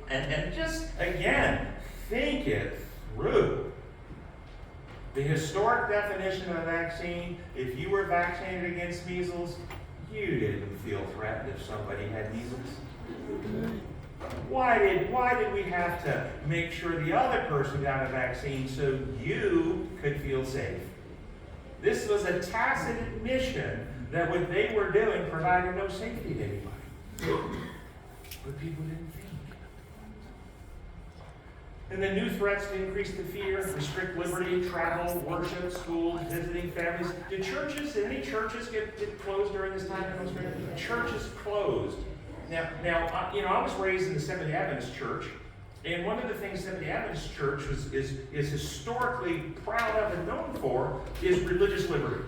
Yes. And just, again, think it through. The historic definition of a vaccine, if you were vaccinated against measles, you didn't feel threatened if somebody had measles. Why did we have to make sure the other person got a vaccine so you could feel safe? This was a tacit admission that what they were doing provided no safety to anybody. But people didn't think. And the new threats to increase the fear, restrict liberty, travel, worship, schools, visiting families. Did any churches get closed during this time in Australia? Churches closed. Now, I was raised in the Seventh-day Adventist church, and one of the things Seventh-day Adventist church is historically proud of and known for is religious liberty.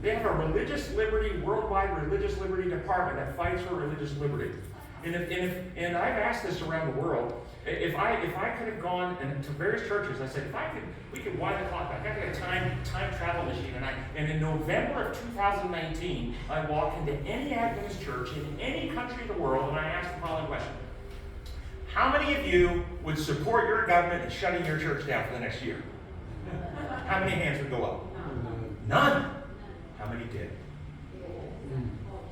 They have a religious liberty, worldwide religious liberty department that fights for religious liberty. And I've asked this around the world. If I could have gone to various churches, I said, we could wind the clock back. I got a time travel machine, and in November of 2019, I walked into any Adventist church in any country in the world, and I asked the following question: how many of you would support your government in shutting your church down for the next year? How many hands would go up? None. How many did?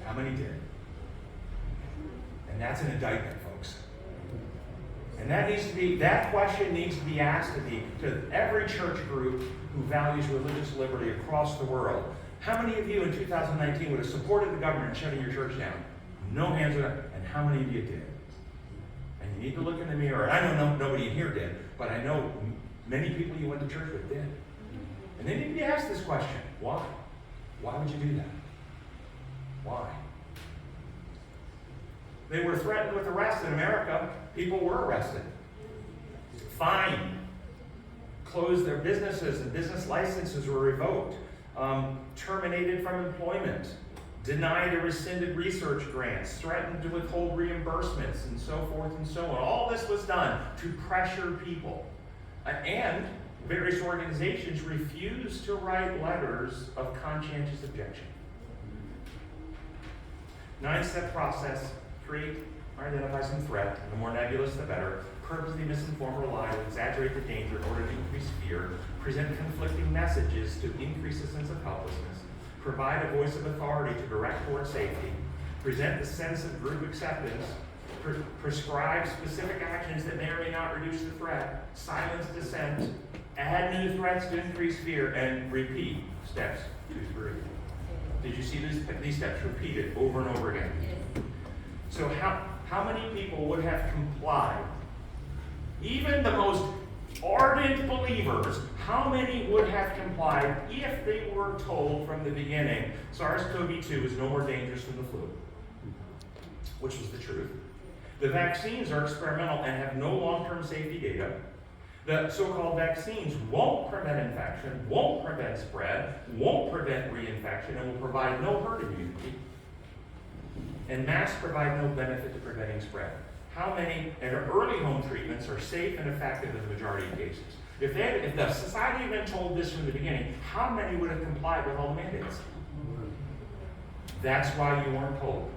How many did? And that's an indictment, folks. And that question needs to be asked to every church group who values religious liberty across the world. How many of you in 2019 would have supported the government shutting your church down? No hands went up. And how many of you did? And you need to look in the mirror. I know nobody in here did, but I know many people you went to church with did. And they need to be asked this question: why? Why would you do that? Why? They were threatened with arrest in America. People were arrested, fined, closed their businesses, and business licenses were revoked, terminated from employment, denied or rescinded research grants, threatened to withhold reimbursements, and so forth and so on. All this was done to pressure people. And various organizations refused to write letters of conscientious objection. 9-step process. Create or identify some threat. The more nebulous, the better. Purposely misinform or lie to exaggerate the danger in order to increase fear. Present conflicting messages to increase a sense of helplessness. Provide a voice of authority to direct toward safety. Present the sense of group acceptance. Prescribe specific actions that may or may not reduce the threat. Silence dissent. Add new threats to increase fear. And repeat steps 2 through 3. Did you see these steps repeated over and over again? So how many people would have complied? Even the most ardent believers, how many would have complied if they were told from the beginning SARS-CoV-2 is no more dangerous than the flu? Which was the truth. The vaccines are experimental and have no long-term safety data. The so-called vaccines won't prevent infection, won't prevent spread, won't prevent reinfection, and will provide no herd immunity. And masks provide no benefit to preventing spread. How many early home treatments are safe and effective in the majority of cases? If the society had been told this from the beginning, how many would have complied with all the mandates? That's why you weren't told.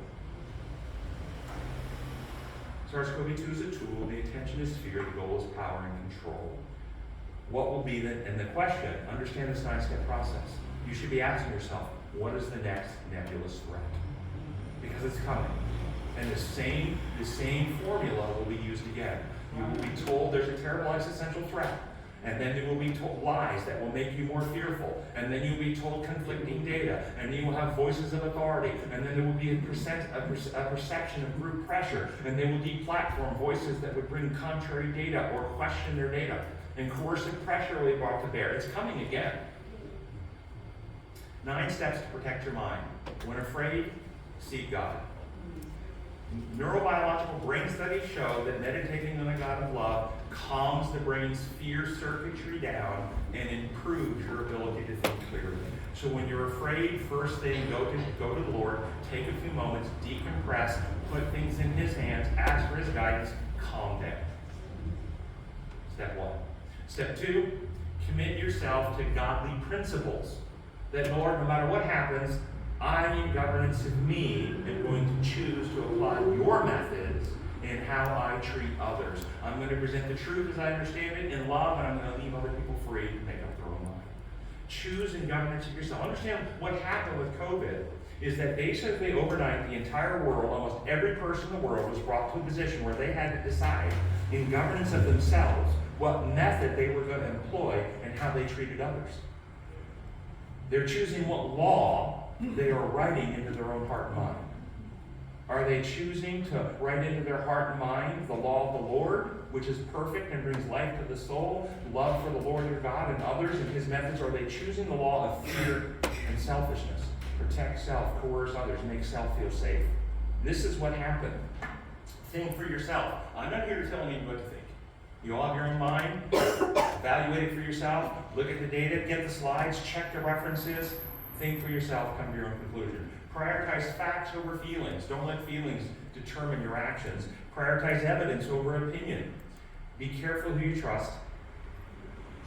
SARS-CoV-2 is a tool. The intention is fear. The goal is power and control. What will be the question? Understand this 9-step process. You should be asking yourself, what is the next nebulous threat? Because it's coming. And the same formula will be used again. You will be told there's a terrible existential threat. And then you will be told lies that will make you more fearful. And then you'll be told conflicting data. And then you will have voices of authority. And then there will be a perception of group pressure. And they will deplatform voices that would bring contrary data or question their data. And coercive pressure will be brought to bear. It's coming again. 9 steps to protect your mind. When afraid, seek God. Neurobiological brain studies show that meditating on a God of love calms the brain's fear circuitry down, and improves your ability to think clearly. So when you're afraid, first thing, go to the Lord, take a few moments, decompress, put things in His hands, ask for His guidance, calm down. Step one. Step two, commit yourself to godly principles. That, Lord, no matter what happens, I, in governance of me, am going to choose to apply your methods in how I treat others. I'm going to present the truth as I understand it in love, and I'm going to leave other people free to make up their own mind. Choose in governance of yourself. Understand what happened with COVID is that basically overnight, the entire world, almost every person in the world, was brought to a position where they had to decide in governance of themselves what method they were going to employ and how they treated others. They're choosing what law they are writing into their own heart and mind. Are they choosing to write into their heart and mind the law of the Lord, which is perfect and brings life to the soul, love for the Lord your God and others and His methods? Or are they choosing the law of fear and selfishness? Protect self, coerce others, make self feel safe. This is what happened. Think for yourself. I'm not here to tell you what to think. You all have your own mind. Evaluate it for yourself. Look at the data, get the slides, check the references. Think for yourself, come to your own conclusion. Prioritize facts over feelings. Don't let feelings determine your actions. Prioritize evidence over opinion. Be careful who you trust.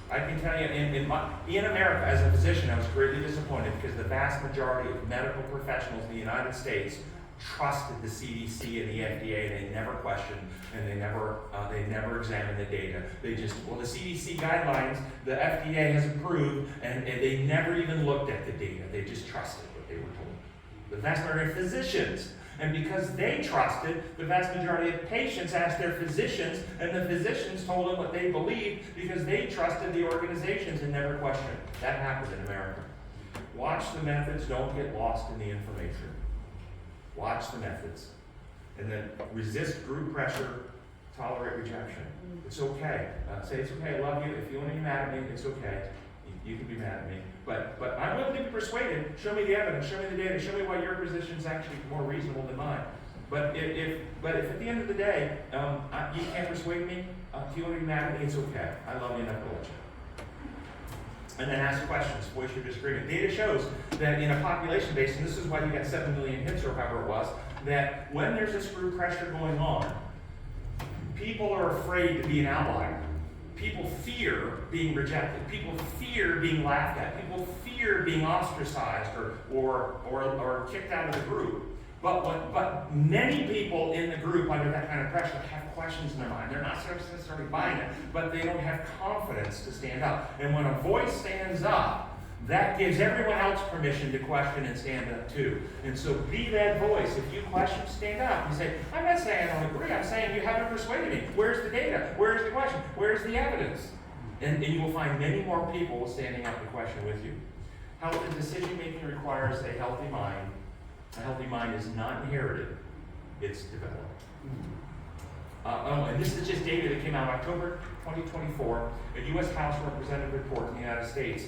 I can tell you, in America, as a physician, I was greatly disappointed because the vast majority of medical professionals in the United States trusted the CDC and the FDA, and they never questioned, and they never examined the data. They just, well, the CDC guidelines, the FDA has approved, and they never even looked at the data. They just trusted what they were told. The vast majority of physicians, and because they trusted, the vast majority of patients asked their physicians, and the physicians told them what they believed because they trusted the organizations and never questioned. That happened in America. Watch the methods, don't get lost in the information. Watch the methods. And then resist group pressure, tolerate rejection. It's okay. Say it's okay, I love you. If you want to be mad at me, it's okay. You can be mad at me. But I'm willing to be persuaded. Show me the evidence, show me the data, show me why your position is actually more reasonable than mine. But if at the end of the day, you can't persuade me, if you want to be mad at me, it's okay. I love you enough to let you. And then ask questions, voice your disagreement. Data shows that in a population base, and this is why you got 7 million hits or however it was, that when there's this group pressure going on, people are afraid to be an outlier. People fear being rejected. People fear being laughed at. People fear being ostracized or kicked out of the group. But many people in the group under that kind of pressure have questions in their mind. They're not necessarily buying it, but they don't have confidence to stand up. And when a voice stands up, that gives everyone else permission to question and stand up too. And so be that voice. If you question, stand up. You say, I'm not saying I don't agree. I'm saying you haven't persuaded me. Where's the data? Where's the question? Where's the evidence? And you will find many more people standing up to question with you. Healthy decision making requires a healthy mind. A healthy mind is not inherited, it's developed. And this is just data that came out October 2024, a U.S. House Representative report in the United States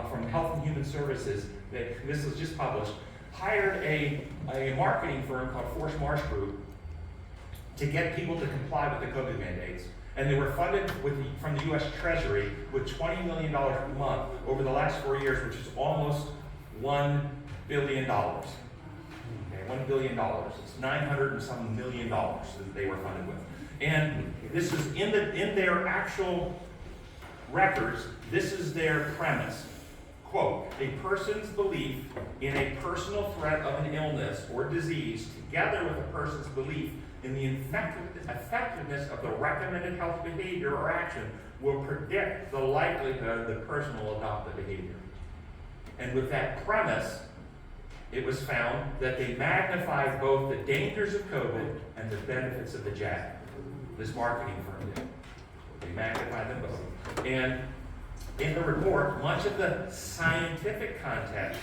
from Health and Human Services, that this was just published, hired a marketing firm called Force Marsh Group to get people to comply with the COVID mandates. And they were funded from the U.S. Treasury with $20 million per month over the last 4 years, which is almost $1 billion. $1 billion. It's 900 and some million dollars that they were funded with. And this is in their actual records, this is their premise. Quote, a person's belief in a personal threat of an illness or disease, together with a person's belief in the effectiveness of the recommended health behavior or action, will predict the likelihood the person will adopt the behavior. And with that premise, it was found that they magnified both the dangers of COVID and the benefits of the jab. This marketing firm did. They magnified them both. And in the report, much of the scientific content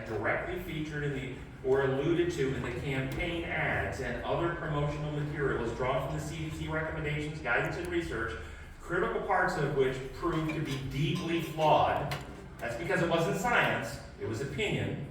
directly featured or alluded to in the campaign ads and other promotional material is drawn from the CDC recommendations, guidance, and research, critical parts of which proved to be deeply flawed. That's because it wasn't science, it was opinion.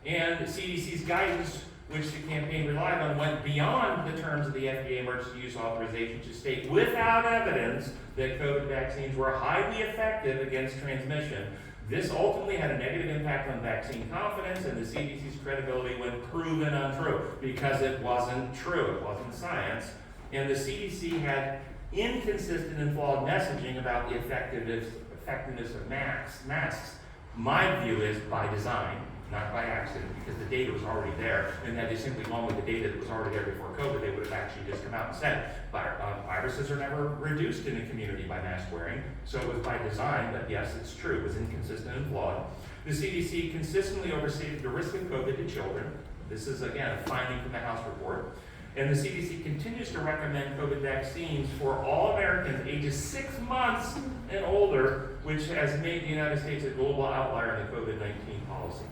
And the CDC's guidance which the campaign relied on, went beyond the terms of the FDA emergency use authorization to state without evidence that COVID vaccines were highly effective against transmission. This ultimately had a negative impact on vaccine confidence and the CDC's credibility when proven untrue, because it wasn't true, it wasn't science. And the CDC had inconsistent and flawed messaging about the effectiveness of masks. My view is by design, not by accident, because the data was already there, and had they simply gone with the data that was already there before COVID, they would have actually just come out and said, viruses are never reduced in a community by mask wearing, so it was by design, but yes, it's true, it was inconsistent and flawed. The CDC consistently overstated the risk of COVID to children. This is, again, a finding from the House report. And the CDC continues to recommend COVID vaccines for all Americans ages 6 months and older, which has made the United States a global outlier in the COVID-19 policy.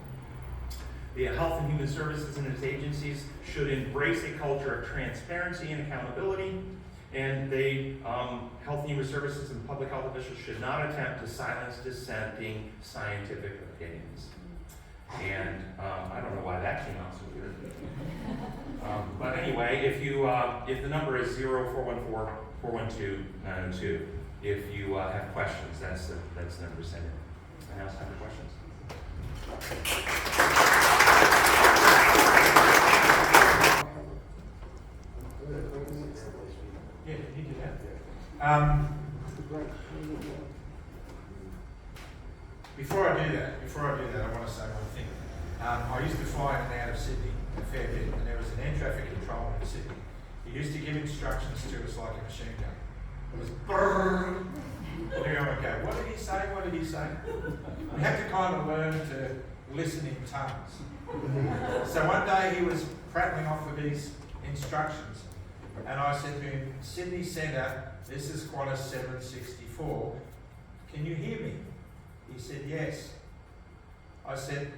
The Health and Human Services and its agencies should embrace a culture of transparency and accountability, and Health and Human Services and public health officials should not attempt to silence dissenting scientific opinions. And I don't know why that came out so weird. But anyway, if the number is 0414-412-902, if you have questions, that's the number to send in. And now it's time for questions. Yeah, you do that. Before I do that, I want to say one thing. I used to fly in and out of Sydney a fair bit, and there was an air traffic controller in Sydney. He used to give instructions to us like a machine gun. It was brrrr. And here I would go, what did he say? What did he say? We had to kind of learn to listen in tongues. So one day he was prattling off with these instructions, and I said to him, Sydney Centre, this is Qantas 764. Can you hear me? He said, yes. I said,